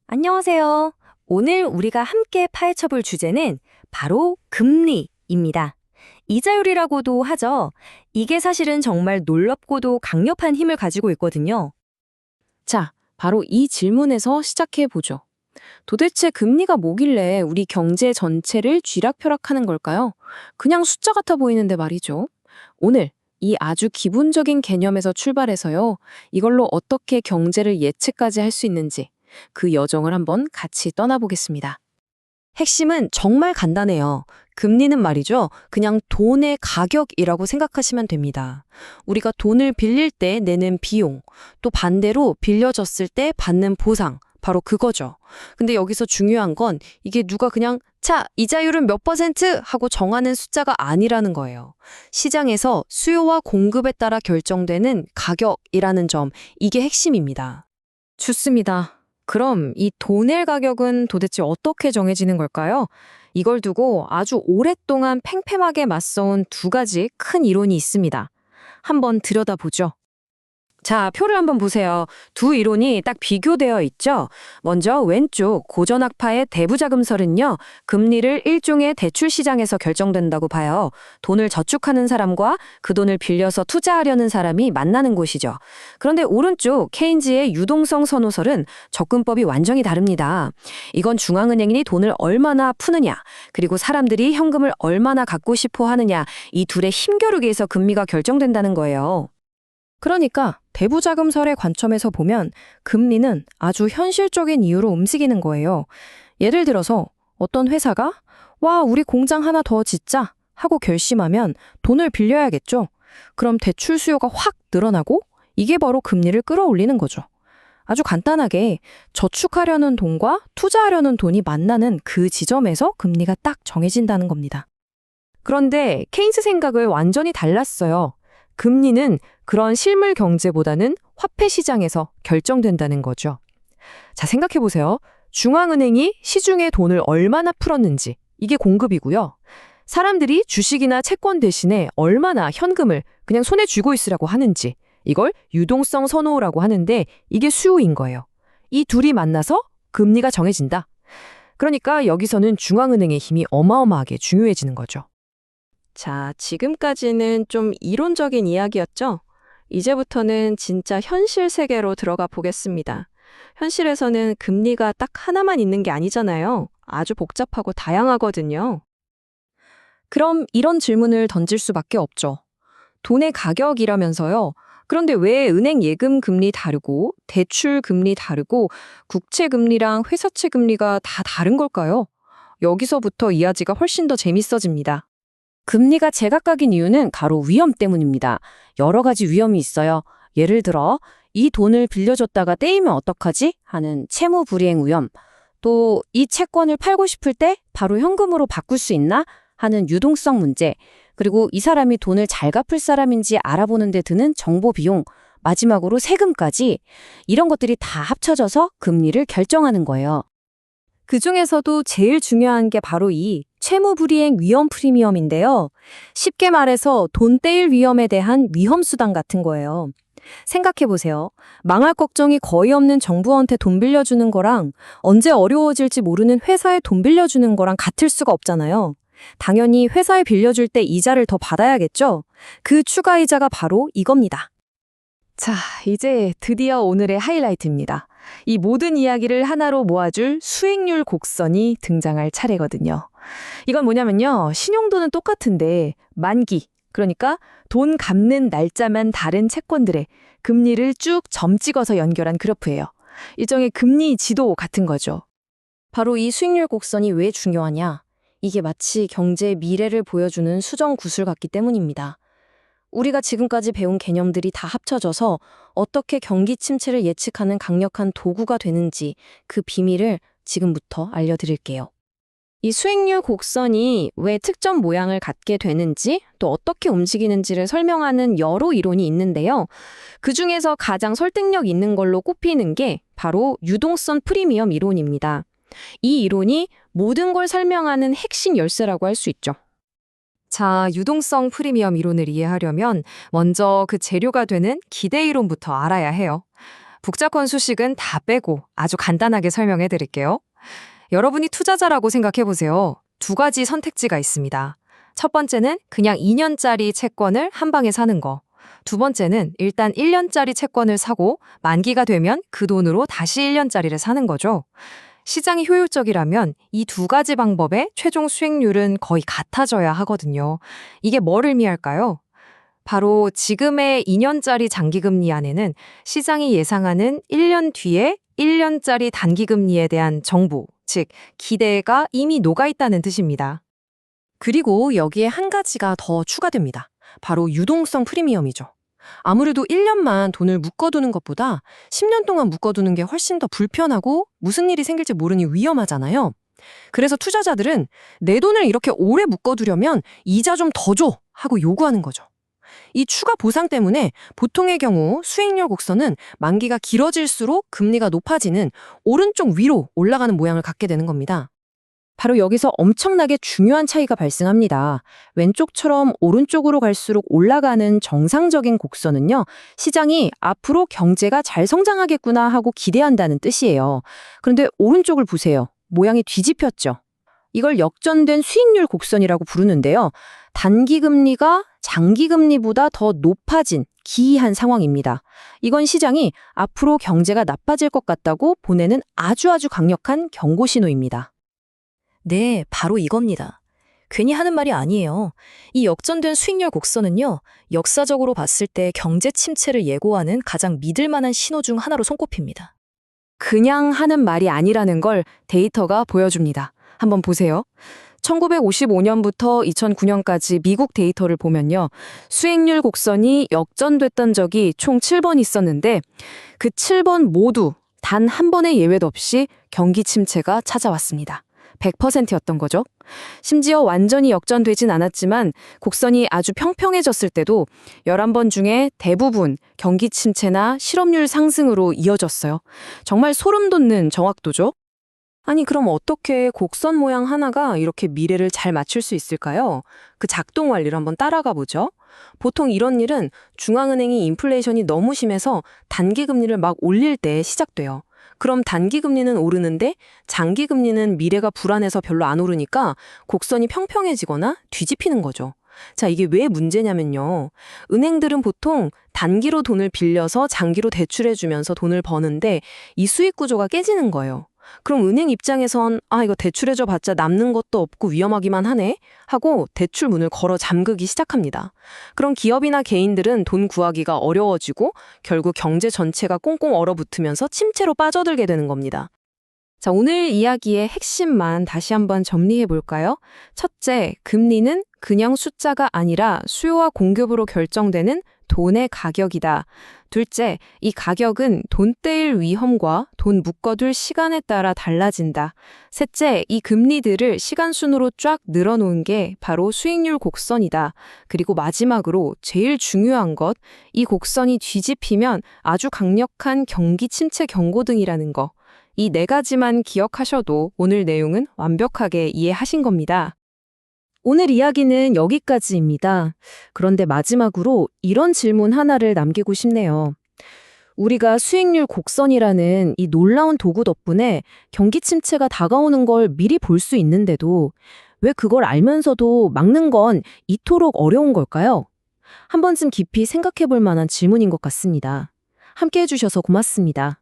안녕하세요. 오늘 우리가 함께 파헤쳐 볼 주제는 바로 금리입니다. 이자율이라고도 하죠. 이게 사실은 정말 놀랍고도 강력한 힘을 가지고 있거든요. 자, 바로 이 질문에서 시작해 보죠. 도대체 금리가 뭐길래 우리 경제 전체를 쥐락펴락하는 걸까요? 그냥 숫자 같아 보이는데 말이죠. 오늘 이 아주 기본적인 개념에서 출발해서요. 이걸로 어떻게 경제를 예측까지 할 수 있는지 그 여정을 한번 같이 떠나보겠습니다. 핵심은 정말 간단해요. 금리는 말이죠. 그냥 돈의 가격이라고 생각하시면 됩니다. 우리가 돈을 빌릴 때 내는 비용, 또 반대로 빌려줬을 때 받는 보상, 바로 그거죠. 근데 여기서 중요한 건 이게 누가 그냥 자, 이자율은 몇 퍼센트 하고 정하는 숫자가 아니라는 거예요. 시장에서 수요와 공급에 따라 결정되는 가격이라는 점, 이게 핵심입니다. 좋습니다. 그럼 이 돈의 가격은 도대체 어떻게 정해지는 걸까요? 이걸 두고 아주 오랫동안 팽팽하게 맞서온 두 가지 큰 이론이 있습니다. 한번 들여다보죠. 자, 표를 한번 보세요. 두 이론이 딱 비교되어 있죠? 먼저 왼쪽 고전학파의 대부자금설은요, 금리를 일종의 대출 시장에서 결정된다고 봐요. 돈을 저축하는 사람과 그 돈을 빌려서 투자하려는 사람이 만나는 곳이죠. 그런데 오른쪽 케인즈의 유동성 선호설은 접근법이 완전히 다릅니다. 이건 중앙은행이 돈을 얼마나 푸느냐, 그리고 사람들이 현금을 얼마나 갖고 싶어 하느냐, 이 둘의 힘겨루기에서 금리가 결정된다는 거예요. 그러니까 대부자금설의 관점에서 보면 금리는 아주 현실적인 이유로 움직이는 거예요. 예를 들어서 어떤 회사가 와, 우리 공장 하나 더 짓자 하고 결심하면 돈을 빌려야겠죠. 그럼 대출 수요가 확 늘어나고 이게 바로 금리를 끌어올리는 거죠. 아주 간단하게 저축하려는 돈과 투자하려는 돈이 만나는 그 지점에서 금리가 딱 정해진다는 겁니다. 그런데 케인스 생각을 완전히 달랐어요. 금리는 그런 실물 경제보다는 화폐 시장에서 결정된다는 거죠. 자, 생각해 보세요. 중앙은행이 시중에 돈을 얼마나 풀었는지, 이게 공급이고요. 사람들이 주식이나 채권 대신에 얼마나 현금을 그냥 손에 쥐고 있으라고 하는지, 이걸 유동성 선호라고 하는데 이게 수요인 거예요. 이 둘이 만나서 금리가 정해진다. 그러니까 여기서는 중앙은행의 힘이 어마어마하게 중요해지는 거죠. 자, 지금까지는 좀 이론적인 이야기였죠? 이제부터는 진짜 현실 세계로 들어가 보겠습니다. 현실에서는 금리가 딱 하나만 있는 게 아니잖아요. 아주 복잡하고 다양하거든요. 그럼 이런 질문을 던질 수밖에 없죠. 돈의 가격이라면서요. 그런데 왜 은행 예금 금리 다르고 대출 금리 다르고 국채 금리랑 회사채 금리가 다 다른 걸까요? 여기서부터 이야기가 훨씬 더 재밌어집니다. 금리가 제각각인 이유는 바로 위험 때문입니다. 여러 가지 위험이 있어요. 예를 들어 이 돈을 빌려줬다가 떼이면 어떡하지? 하는 채무 불이행 위험. 또 이 채권을 팔고 싶을 때 바로 현금으로 바꿀 수 있나? 하는 유동성 문제. 그리고 이 사람이 돈을 잘 갚을 사람인지 알아보는 데 드는 정보 비용. 마지막으로 세금까지. 이런 것들이 다 합쳐져서 금리를 결정하는 거예요. 그중에서도 제일 중요한 게 바로 이 채무불이행 위험 프리미엄인데요. 쉽게 말해서 돈 떼일 위험에 대한 위험 수당 같은 거예요. 생각해 보세요. 망할 걱정이 거의 없는 정부한테 돈 빌려주는 거랑 언제 어려워질지 모르는 회사에 돈 빌려주는 거랑 같을 수가 없잖아요. 당연히 회사에 빌려줄 때 이자를 더 받아야겠죠? 그 추가 이자가 바로 이겁니다. 자, 이제 드디어 오늘의 하이라이트입니다. 이 모든 이야기를 하나로 모아줄 수익률 곡선이 등장할 차례거든요. 이건 뭐냐면요. 신용도는 똑같은데 만기, 그러니까 돈 갚는 날짜만 다른 채권들의 금리를 쭉 점 찍어서 연결한 그래프예요. 일종의 금리 지도 같은 거죠. 바로 이 수익률 곡선이 왜 중요하냐? 이게 마치 경제의 미래를 보여주는 수정 구슬 같기 때문입니다. 우리가 지금까지 배운 개념들이 다 합쳐져서 어떻게 경기 침체를 예측하는 강력한 도구가 되는지 그 비밀을 지금부터 알려드릴게요. 이 수익률 곡선이 왜 특정 모양을 갖게 되는지 또 어떻게 움직이는지를 설명하는 여러 이론이 있는데요. 그중에서 가장 설득력 있는 걸로 꼽히는 게 바로 유동성 프리미엄 이론입니다. 이 이론이 모든 걸 설명하는 핵심 열쇠라고 할 수 있죠. 자, 유동성 프리미엄 이론을 이해하려면 먼저 그 재료가 되는 기대 이론부터 알아야 해요. 복잡한 수식은 다 빼고 아주 간단하게 설명해 드릴게요. 여러분이 투자자라고 생각해 보세요. 두 가지 선택지가 있습니다. 첫 번째는 그냥 2년짜리 채권을 한 방에 사는 거. 두 번째는 일단 1년짜리 채권을 사고 만기가 되면 그 돈으로 다시 1년짜리를 사는 거죠. 시장이 효율적이라면 이 두 가지 방법의 최종 수익률은 거의 같아져야 하거든요. 이게 뭘 의미할까요? 바로 지금의 2년짜리 장기금리 안에는 시장이 예상하는 1년 뒤에 1년짜리 단기금리에 대한 정보, 즉 기대가 이미 녹아있다는 뜻입니다. 그리고 여기에 한 가지가 더 추가됩니다. 바로 유동성 프리미엄이죠. 아무래도 1년만 돈을 묶어두는 것보다 10년 동안 묶어두는 게 훨씬 더 불편하고 무슨 일이 생길지 모르니 위험하잖아요. 그래서 투자자들은 내 돈을 이렇게 오래 묶어두려면 이자 좀 더 줘! 하고 요구하는 거죠. 이 추가 보상 때문에 보통의 경우 수익률 곡선은 만기가 길어질수록 금리가 높아지는 오른쪽 위로 올라가는 모양을 갖게 되는 겁니다. 바로 여기서 엄청나게 중요한 차이가 발생합니다. 왼쪽처럼 오른쪽으로 갈수록 올라가는 정상적인 곡선은요, 시장이 앞으로 경제가 잘 성장하겠구나 하고 기대한다는 뜻이에요. 그런데 오른쪽을 보세요. 모양이 뒤집혔죠. 이걸 역전된 수익률 곡선이라고 부르는데요. 단기금리가 장기금리보다 더 높아진 기이한 상황입니다. 이건 시장이 앞으로 경제가 나빠질 것 같다고 보내는 아주 강력한 경고 신호입니다. 네, 바로 이겁니다. 괜히 하는 말이 아니에요. 이 역전된 수익률 곡선은요, 역사적으로 봤을 때 경제 침체를 예고하는 가장 믿을 만한 신호 중 하나로 손꼽힙니다. 그냥 하는 말이 아니라는 걸 데이터가 보여줍니다. 한번 보세요. 1955년부터 2009년까지 미국 데이터를 보면요. 수익률 곡선이 역전됐던 적이 총 7번 있었는데 그 7번 모두 단 한 번의 예외도 없이 경기 침체가 찾아왔습니다. 100%였던 거죠. 심지어 완전히 역전되진 않았지만 곡선이 아주 평평해졌을 때도 11번 중에 대부분 경기 침체나 실업률 상승으로 이어졌어요. 정말 소름 돋는 정확도죠. 아니 그럼 어떻게 곡선 모양 하나가 이렇게 미래를 잘 맞출 수 있을까요? 그 작동 원리를 한번 따라가 보죠. 보통 이런 일은 중앙은행이 인플레이션이 너무 심해서 단기금리를 막 올릴 때 시작돼요. 그럼 단기금리는 오르는데 장기금리는 미래가 불안해서 별로 안 오르니까 곡선이 평평해지거나 뒤집히는 거죠. 자, 이게 왜 문제냐면요. 은행들은 보통 단기로 돈을 빌려서 장기로 대출해주면서 돈을 버는데 이 수익 구조가 깨지는 거예요. 그럼 은행 입장에선 이거 대출해줘 봤자 남는 것도 없고 위험하기만 하네 하고 대출 문을 걸어 잠그기 시작합니다. 그럼 기업이나 개인들은 돈 구하기가 어려워지고 결국 경제 전체가 꽁꽁 얼어붙으면서 침체로 빠져들게 되는 겁니다. 자, 오늘 이야기의 핵심만 다시 한번 정리해 볼까요? 첫째, 금리는 그냥 숫자가 아니라 수요와 공급으로 결정되는 돈의 가격이다. 둘째, 이 가격은 돈 떼일 위험과 돈 묶어둘 시간에 따라 달라진다. 셋째, 이 금리들을 시간순으로 쫙 늘어놓은 게 바로 수익률 곡선이다. 그리고 마지막으로 제일 중요한 것, 이 곡선이 뒤집히면 아주 강력한 경기 침체 경고등이라는 거. 이 네 가지만 기억하셔도 오늘 내용은 완벽하게 이해하신 겁니다. 오늘 이야기는 여기까지입니다. 그런데 마지막으로 이런 질문 하나를 남기고 싶네요. 우리가 수익률 곡선이라는 이 놀라운 도구 덕분에 경기 침체가 다가오는 걸 미리 볼 수 있는데도 왜 그걸 알면서도 막는 건 이토록 어려운 걸까요? 한 번쯤 깊이 생각해 볼 만한 질문인 것 같습니다. 함께 해주셔서 고맙습니다.